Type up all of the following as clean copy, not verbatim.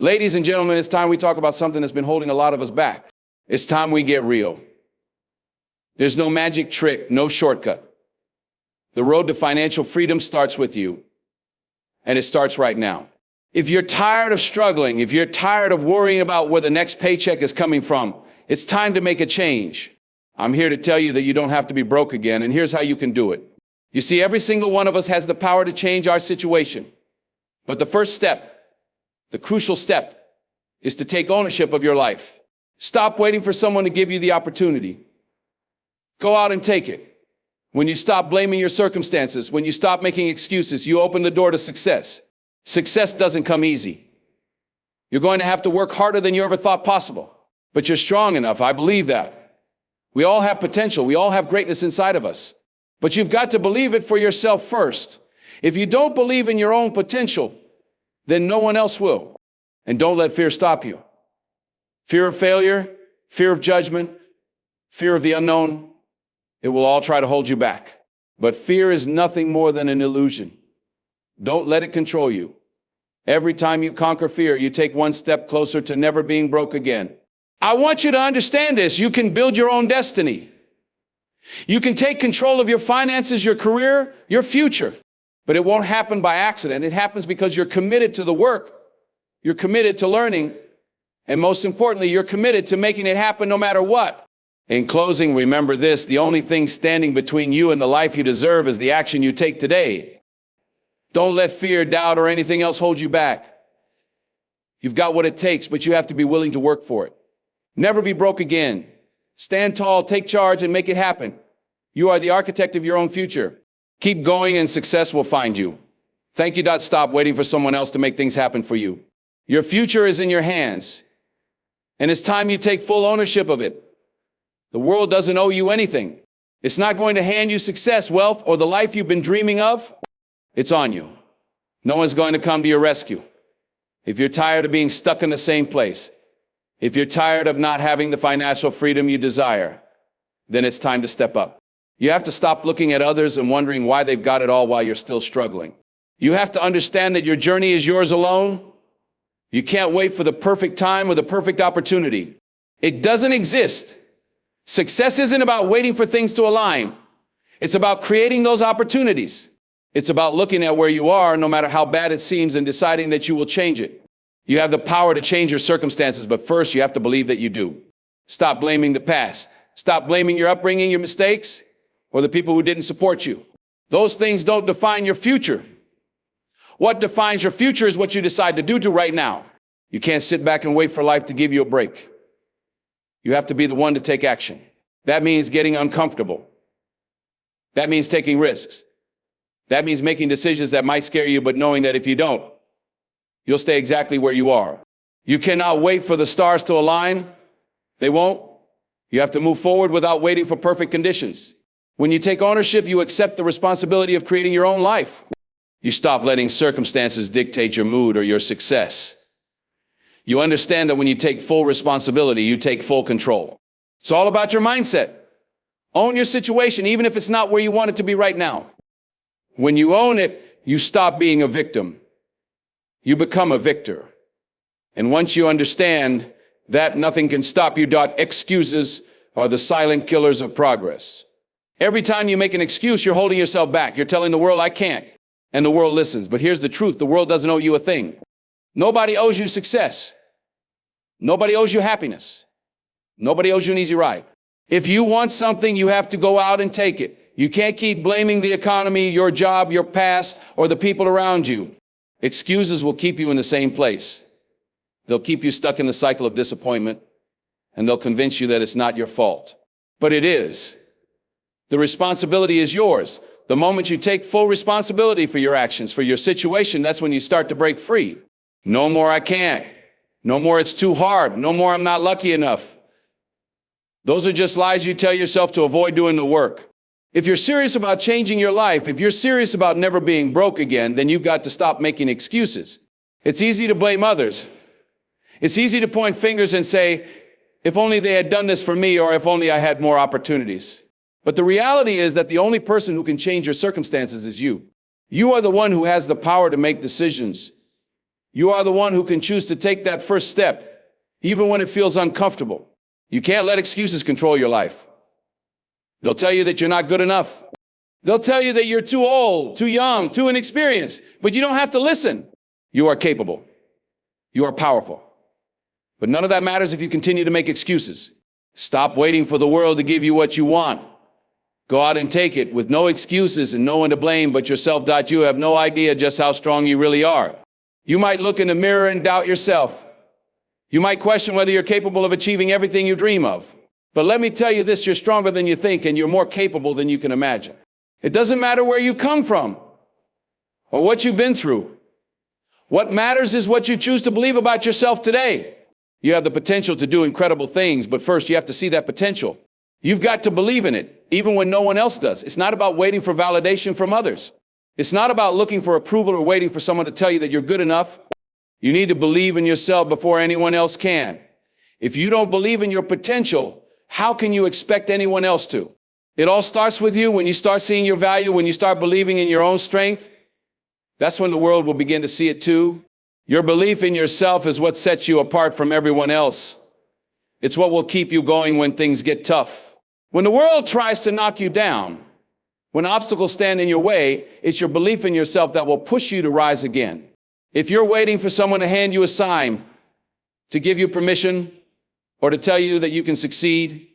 Ladies and gentlemen, it's time we talk about something that's been holding a lot of us back. It's time we get real. There's no magic trick, no shortcut. The road to financial freedom starts with you, and it starts right now. If you're tired of struggling, if you're tired of worrying about where the next paycheck is coming from, it's time to make a change. I'm here to tell you that you don't have to be broke again, and here's how you can do it. You see, every single one of us has the power to change our situation. But the first step, the crucial step, is to take ownership of your life. Stop waiting for someone to give you the opportunity. Go out and take it. When you stop blaming your circumstances, when you stop making excuses, you open the door to success. Success doesn't come easy. You're going to have to work harder than you ever thought possible. But you're strong enough. I believe that. We all have potential. We all have greatness inside of us. But you've got to believe it for yourself first. If you don't believe in your own potential, then no one else will. And don't let fear stop you. Fear of failure, fear of judgment, fear of the unknown, it will all try to hold you back. But fear is nothing more than an illusion. Don't let it control you. Every time you conquer fear, you take one step closer to never being broke again. I want you to understand this. You can build your own destiny. You can take control of your finances, your career, your future. But it won't happen by accident. It happens because you're committed to the work. You're committed to learning. And most importantly, you're committed to making it happen no matter what. In closing, remember this: the only thing standing between you and the life you deserve is the action you take today. Don't let fear, doubt, or anything else hold you back. You've got what it takes, but you have to be willing to work for it. Never be broke again. Stand tall, take charge, and make it happen. You are the architect of your own future. Keep going and success will find you. Thank you. Stop waiting for someone else to make things happen for you. Your future is in your hands, and it's time you take full ownership of it. The world doesn't owe you anything. It's not going to hand you success, wealth, or the life you've been dreaming of. It's on you. No one's going to come to your rescue. If you're tired of being stuck in the same place, if you're tired of not having the financial freedom you desire, then it's time to step up. You have to stop looking at others and wondering why they've got it all while you're still struggling. You have to understand that your journey is yours alone. You can't wait for the perfect time or the perfect opportunity. It doesn't exist. Success isn't about waiting for things to align. It's about creating those opportunities. It's about looking at where you are, no matter how bad it seems, and deciding that you will change it. You have the power to change your circumstances, but first you have to believe that you do. Stop blaming the past. Stop blaming your upbringing, your mistakes, or the people who didn't support you. Those things don't define your future. What defines your future is what you decide to do right now. You can't sit back and wait for life to give you a break. You have to be the one to take action. That means getting uncomfortable. That means taking risks. That means making decisions that might scare you, but knowing that if you don't, you'll stay exactly where you are. You cannot wait for the stars to align. They won't. You have to move forward without waiting for perfect conditions. When you take ownership, you accept the responsibility of creating your own life. You stop letting circumstances dictate your mood or your success. You understand that when you take full responsibility, you take full control. It's all about your mindset. Own your situation, even if it's not where you want it to be right now. When you own it, you stop being a victim. You become a victor. And once you understand that, nothing can stop you. Excuses are the silent killers of progress. Every time you make an excuse, you're holding yourself back. You're telling the world, I can't. And the world listens. But here's the truth. The world doesn't owe you a thing. Nobody owes you success. Nobody owes you happiness. Nobody owes you an easy ride. If you want something, you have to go out and take it. You can't keep blaming the economy, your job, your past, or the people around you. Excuses will keep you in the same place. They'll keep you stuck in the cycle of disappointment, and they'll convince you that it's not your fault. But it is. The responsibility is yours. The moment you take full responsibility for your actions, for your situation, that's when you start to break free. No more I can't. No more it's too hard. No more I'm not lucky enough. Those are just lies you tell yourself to avoid doing the work. If you're serious about changing your life, if you're serious about never being broke again, then you've got to stop making excuses. It's easy to blame others. It's easy to point fingers and say, if only they had done this for me, or if only I had more opportunities. But the reality is that the only person who can change your circumstances is you. You are the one who has the power to make decisions. You are the one who can choose to take that first step, even when it feels uncomfortable. You can't let excuses control your life. They'll tell you that you're not good enough. They'll tell you that you're too old, too young, too inexperienced, but you don't have to listen. You are capable. You are powerful. But none of that matters if you continue to make excuses. Stop waiting for the world to give you what you want. Go out and take it with no excuses and no one to blame but yourself. You have no idea just how strong you really are. You might look in the mirror and doubt yourself. You might question whether you're capable of achieving everything you dream of. But let me tell you this, you're stronger than you think and you're more capable than you can imagine. It doesn't matter where you come from or what you've been through. What matters is what you choose to believe about yourself today. You have the potential to do incredible things, but first you have to see that potential. You've got to believe in it, even when no one else does. It's not about waiting for validation from others. It's not about looking for approval or waiting for someone to tell you that you're good enough. You need to believe in yourself before anyone else can. If you don't believe in your potential, how can you expect anyone else to? It all starts with you. When you start seeing your value, when you start believing in your own strength, that's when the world will begin to see it too. Your belief in yourself is what sets you apart from everyone else. It's what will keep you going when things get tough. When the world tries to knock you down, when obstacles stand in your way, it's your belief in yourself that will push you to rise again. If you're waiting for someone to hand you a sign, to give you permission, or to tell you that you can succeed,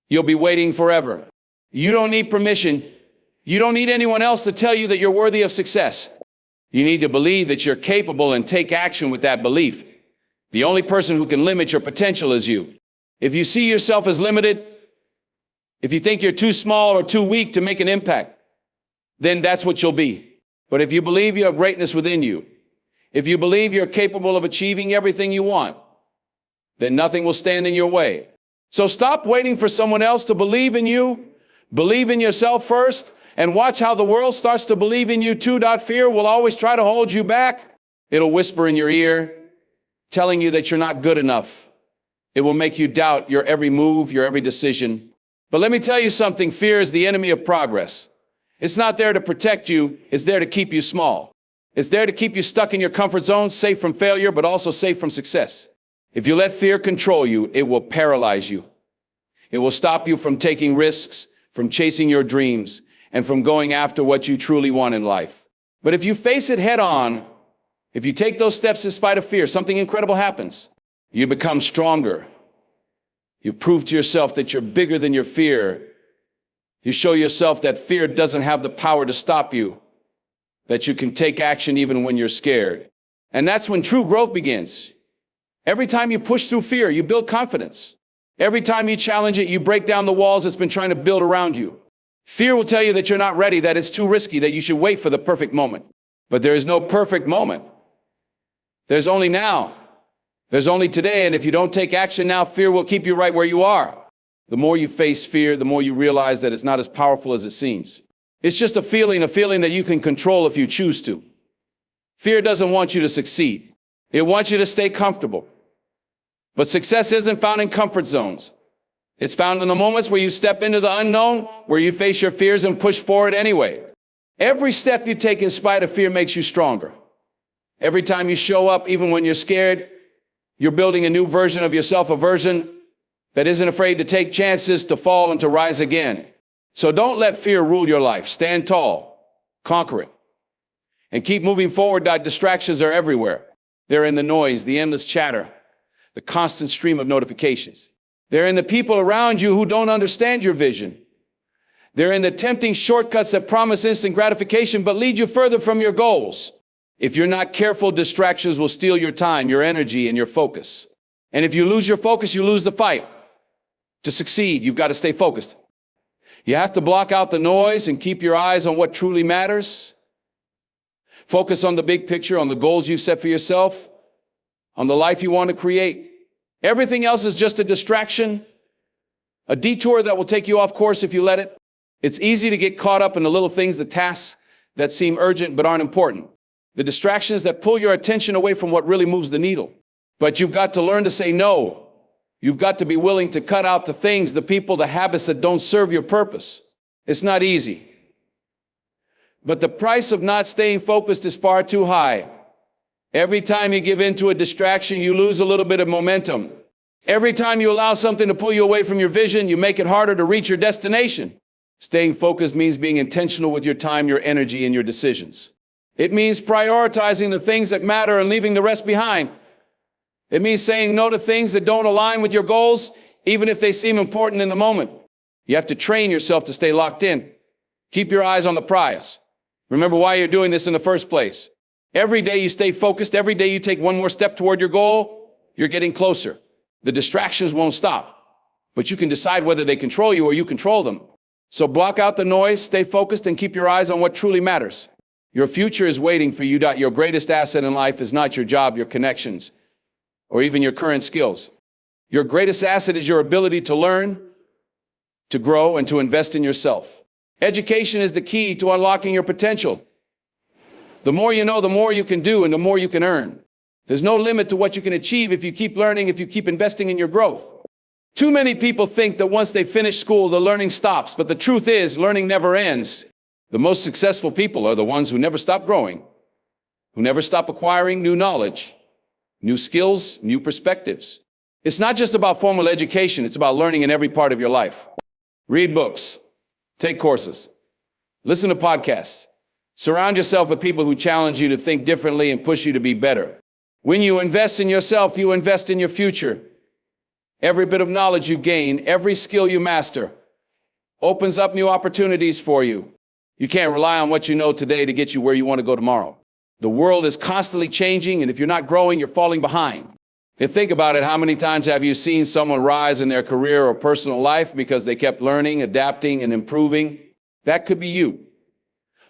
you'll be waiting forever. You don't need permission. You don't need anyone else to tell you that you're worthy of success. You need to believe that you're capable and take action with that belief. The only person who can limit your potential is you. If you see yourself as limited, if you think you're too small or too weak to make an impact, then that's what you'll be. But if you believe you have greatness within you, if you believe you're capable of achieving everything you want, then nothing will stand in your way. So stop waiting for someone else to believe in you. Believe in yourself first, and watch how the world starts to believe in you too. Fear will always try to hold you back. It'll whisper in your ear, telling you that you're not good enough. It will make you doubt your every move, your every decision. But let me tell you something, fear is the enemy of progress. It's not there to protect you, it's there to keep you small. It's there to keep you stuck in your comfort zone, safe from failure, but also safe from success. If you let fear control you, it will paralyze you. It will stop you from taking risks, from chasing your dreams, and from going after what you truly want in life. But if you face it head on, if you take those steps in spite of fear, something incredible happens. You become stronger. You prove to yourself that you're bigger than your fear. You show yourself that fear doesn't have the power to stop you, that you can take action even when you're scared. And that's when true growth begins. Every time you push through fear, you build confidence. Every time you challenge it, you break down the walls it's been trying to build around you. Fear will tell you that you're not ready, that it's too risky, that you should wait for the perfect moment. But there is no perfect moment. There's only now. There's only today, and if you don't take action now, fear will keep you right where you are. The more you face fear, the more you realize that it's not as powerful as it seems. It's just a feeling that you can control if you choose to. Fear doesn't want you to succeed. It wants you to stay comfortable. But success isn't found in comfort zones. It's found in the moments where you step into the unknown, where you face your fears and push forward anyway. Every step you take in spite of fear makes you stronger. Every time you show up, even when you're scared, you're building a new version of yourself, a version that isn't afraid to take chances, to fall and to rise again. So don't let fear rule your life. Stand tall, conquer it, and keep moving forward. Distractions are everywhere. They're in the noise, the endless chatter, the constant stream of notifications. They're in the people around you who don't understand your vision. They're in the tempting shortcuts that promise instant gratification but lead you further from your goals. If you're not careful, distractions will steal your time, your energy, and your focus. And if you lose your focus, you lose the fight. To succeed, you've got to stay focused. You have to block out the noise and keep your eyes on what truly matters. Focus on the big picture, on the goals you've set for yourself, on the life you want to create. Everything else is just a distraction, a detour that will take you off course if you let it. It's easy to get caught up in the little things, the tasks that seem urgent but aren't important. The distractions that pull your attention away from what really moves the needle. But you've got to learn to say no. You've got to be willing to cut out the things, the people, the habits that don't serve your purpose. It's not easy. But the price of not staying focused is far too high. Every time you give in to a distraction, you lose a little bit of momentum. Every time you allow something to pull you away from your vision, you make it harder to reach your destination. Staying focused means being intentional with your time, your energy, and your decisions. It means prioritizing the things that matter and leaving the rest behind. It means saying no to things that don't align with your goals, even if they seem important in the moment. You have to train yourself to stay locked in. Keep your eyes on the prize. Remember why you're doing this in the first place. Every day you stay focused, every day you take one more step toward your goal, you're getting closer. The distractions won't stop, but you can decide whether they control you or you control them. So block out the noise, stay focused, and keep your eyes on what truly matters. Your future is waiting for you. Your greatest asset in life is not your job, your connections, or even your current skills. Your greatest asset is your ability to learn, to grow, and to invest in yourself. Education is the key to unlocking your potential. The more you know, the more you can do and the more you can earn. There's no limit to what you can achieve if you keep learning, if you keep investing in your growth. Too many people think that once they finish school, the learning stops, but the truth is, learning never ends. The most successful people are the ones who never stop growing, who never stop acquiring new knowledge, new skills, new perspectives. It's not just about formal education, it's about learning in every part of your life. Read books, take courses, listen to podcasts. Surround yourself with people who challenge you to think differently and push you to be better. When you invest in yourself, you invest in your future. Every bit of knowledge you gain, every skill you master, opens up new opportunities for you. You can't rely on what you know today to get you where you want to go tomorrow. The world is constantly changing, and if you're not growing, you're falling behind. And think about it, how many times have you seen someone rise in their career or personal life because they kept learning, adapting, and improving? That could be you.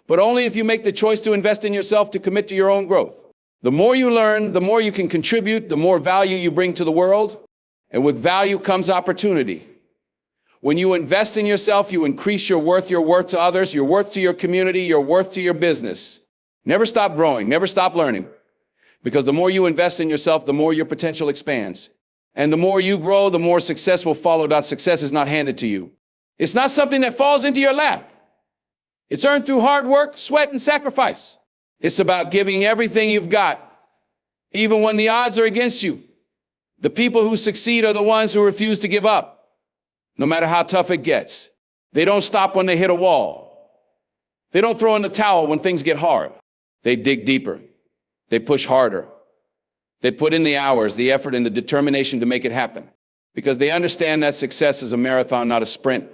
But only if you make the choice to invest in yourself, to commit to your own growth. The more you learn, the more you can contribute, the more value you bring to the world. And with value comes opportunity. When you invest in yourself, you increase your worth to others, your worth to your community, your worth to your business. Never stop growing, never stop learning. Because the more you invest in yourself, the more your potential expands. And the more you grow, the more success will follow. Success is not handed to you. It's not something that falls into your lap. It's earned through hard work, sweat, and sacrifice. It's about giving everything you've got, even when the odds are against you. The people who succeed are the ones who refuse to give up, no matter how tough it gets. They don't stop when they hit a wall. They don't throw in the towel when things get hard. They dig deeper. They push harder. They put in the hours, the effort, and the determination to make it happen. Because they understand that success is a marathon, not a sprint.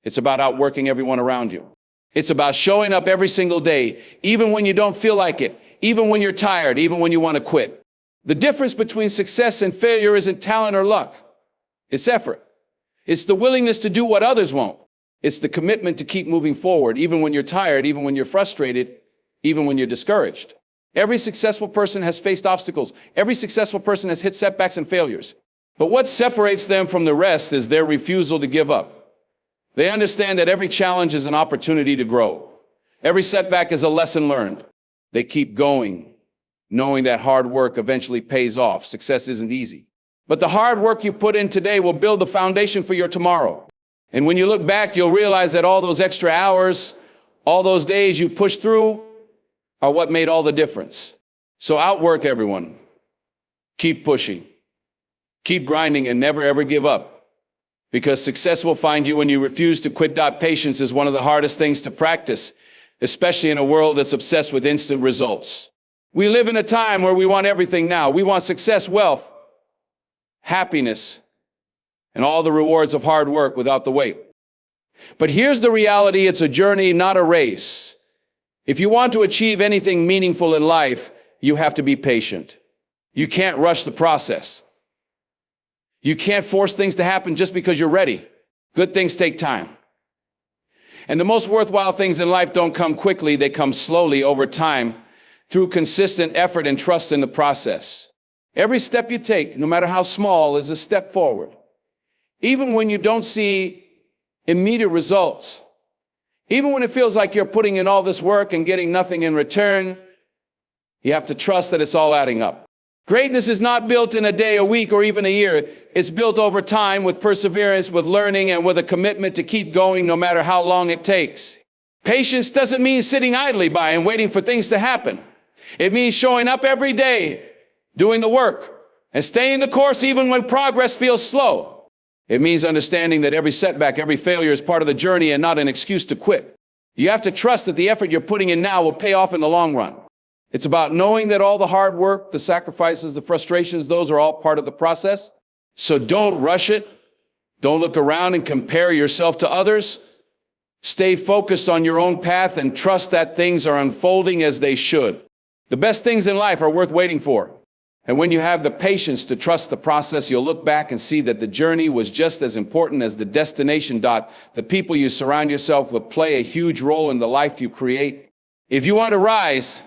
It's about outworking everyone around you. It's about showing up every single day, even when you don't feel like it, even when you're tired, even when you want to quit. The difference between success and failure isn't talent or luck. It's effort. It's the willingness to do what others won't. It's the commitment to keep moving forward, even when you're tired, even when you're frustrated, even when you're discouraged. Every successful person has faced obstacles. Every successful person has hit setbacks and failures. But what separates them from the rest is their refusal to give up. They understand that every challenge is an opportunity to grow. Every setback is a lesson learned. They keep going, knowing that hard work eventually pays off. Success isn't easy. But the hard work you put in today will build the foundation for your tomorrow. And when you look back, you'll realize that all those extra hours, all those days you pushed through are what made all the difference. So outwork everyone. Keep pushing. Keep grinding and never ever give up. Because success will find you when you refuse to quit. Patience is one of the hardest things to practice, especially in a world that's obsessed with instant results. We live in a time where we want everything now. We want success, wealth, happiness, and all the rewards of hard work without the wait. But here's the reality, it's a journey, not a race. If you want to achieve anything meaningful in life, you have to be patient. You can't rush the process. You can't force things to happen just because you're ready. Good things take time. And the most worthwhile things in life don't come quickly, they come slowly over time through consistent effort and trust in the process. Every step you take, no matter how small, is a step forward. Even when you don't see immediate results, even when it feels like you're putting in all this work and getting nothing in return, you have to trust that it's all adding up. Greatness is not built in a day, a week, or even a year. It's built over time with perseverance, with learning, and with a commitment to keep going no matter how long it takes. Patience doesn't mean sitting idly by and waiting for things to happen. It means showing up every day, doing the work, and staying the course even when progress feels slow. It means understanding that every setback, every failure is part of the journey and not an excuse to quit. You have to trust that the effort you're putting in now will pay off in the long run. It's about knowing that all the hard work, the sacrifices, the frustrations, those are all part of the process. So don't rush it. Don't look around and compare yourself to others. Stay focused on your own path and trust that things are unfolding as they should. The best things in life are worth waiting for. And when you have the patience to trust the process, you'll look back and see that the journey was just as important as the destination. The people you surround yourself with play a huge role in the life you create. If you want to rise,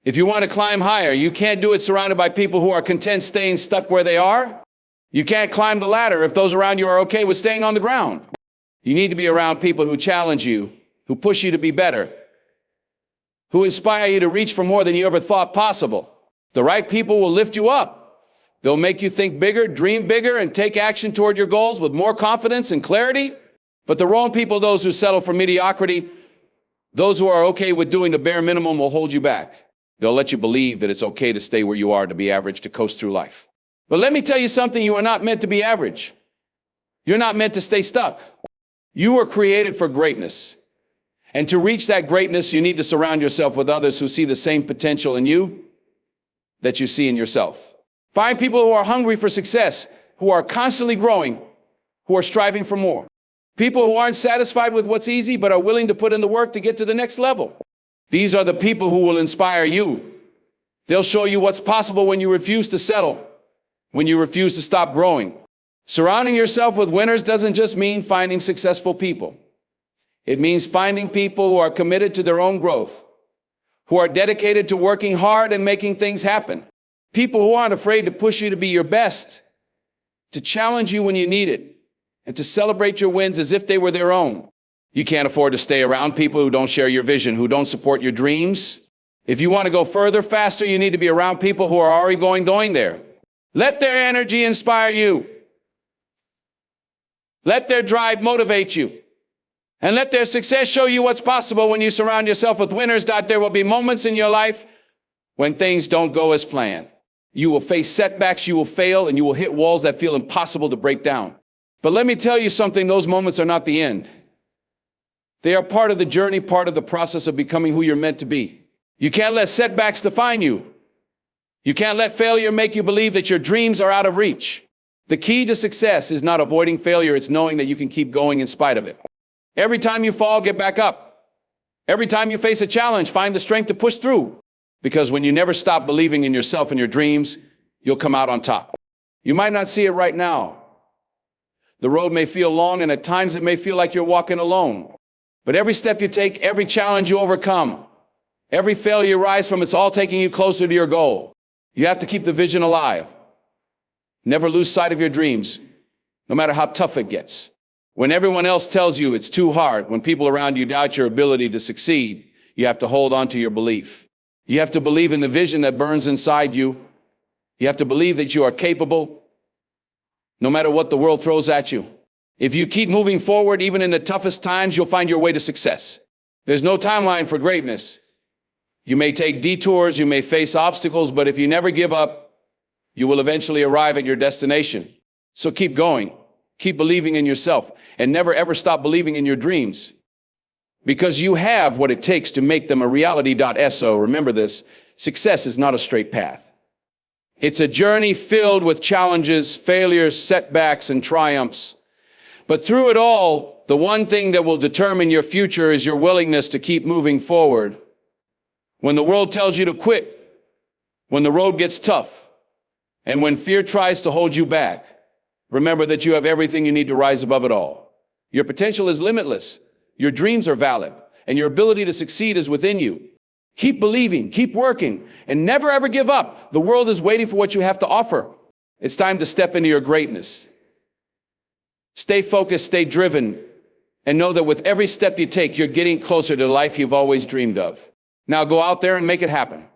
if you want to climb higher, you can't do it surrounded by people who are content staying stuck where they are. You can't climb the ladder if those around you are okay with staying on the ground. You need to be around people who challenge you, who push you to be better, who inspire you to reach for more than you ever thought possible. The right people will lift you up. They'll make you think bigger, dream bigger, and take action toward your goals with more confidence and clarity. But the wrong people, those who settle for mediocrity, those who are okay with doing the bare minimum, will hold you back. They'll let you believe that it's okay to stay where you are, to be average, to coast through life. But let me tell you something, you are not meant to be average. You're not meant to stay stuck. You were created for greatness. And to reach that greatness, you need to surround yourself with others who see the same potential in you that you see in yourself. Find people who are hungry for success, who are constantly growing, who are striving for more. People who aren't satisfied with what's easy, but are willing to put in the work to get to the next level. These are the people who will inspire you. They'll show you what's possible when you refuse to settle, when you refuse to stop growing. Surrounding yourself with winners doesn't just mean finding successful people. It means finding people who are committed to their own growth, who are dedicated to working hard and making things happen. People who aren't afraid to push you to be your best, to challenge you when you need it, and to celebrate your wins as if they were their own. You can't afford to stay around people who don't share your vision, who don't support your dreams. If you want to go further, faster, you need to be around people who are already going there. Let their energy inspire you. Let their drive motivate you. And let their success show you what's possible when you surround yourself with winners. There will be moments in your life when things don't go as planned. You will face setbacks, you will fail, and you will hit walls that feel impossible to break down. But let me tell you something, those moments are not the end. They are part of the journey, part of the process of becoming who you're meant to be. You can't let setbacks define you. You can't let failure make you believe that your dreams are out of reach. The key to success is not avoiding failure, it's knowing that you can keep going in spite of it. Every time you fall, get back up. Every time you face a challenge, find the strength to push through. Because when you never stop believing in yourself and your dreams, you'll come out on top. You might not see it right now. The road may feel long, and at times it may feel like you're walking alone. But every step you take, every challenge you overcome, every failure you rise from, it's all taking you closer to your goal. You have to keep the vision alive. Never lose sight of your dreams, no matter how tough it gets. When everyone else tells you it's too hard, when people around you doubt your ability to succeed, you have to hold on to your belief. You have to believe in the vision that burns inside you. You have to believe that you are capable, no matter what the world throws at you. If you keep moving forward, even in the toughest times, you'll find your way to success. There's no timeline for greatness. You may take detours, you may face obstacles, but if you never give up, you will eventually arrive at your destination. So keep going, keep believing in yourself, and never ever stop believing in your dreams. Because you have what it takes to make them a reality. So remember this, success is not a straight path. It's a journey filled with challenges, failures, setbacks, and triumphs. But through it all, the one thing that will determine your future is your willingness to keep moving forward. When the world tells you to quit, when the road gets tough, and when fear tries to hold you back, remember that you have everything you need to rise above it all. Your potential is limitless. Your dreams are valid, and your ability to succeed is within you. Keep believing, keep working, and never ever give up. The world is waiting for what you have to offer. It's time to step into your greatness. Stay focused, stay driven, and know that with every step you take, you're getting closer to the life you've always dreamed of. Now go out there and make it happen.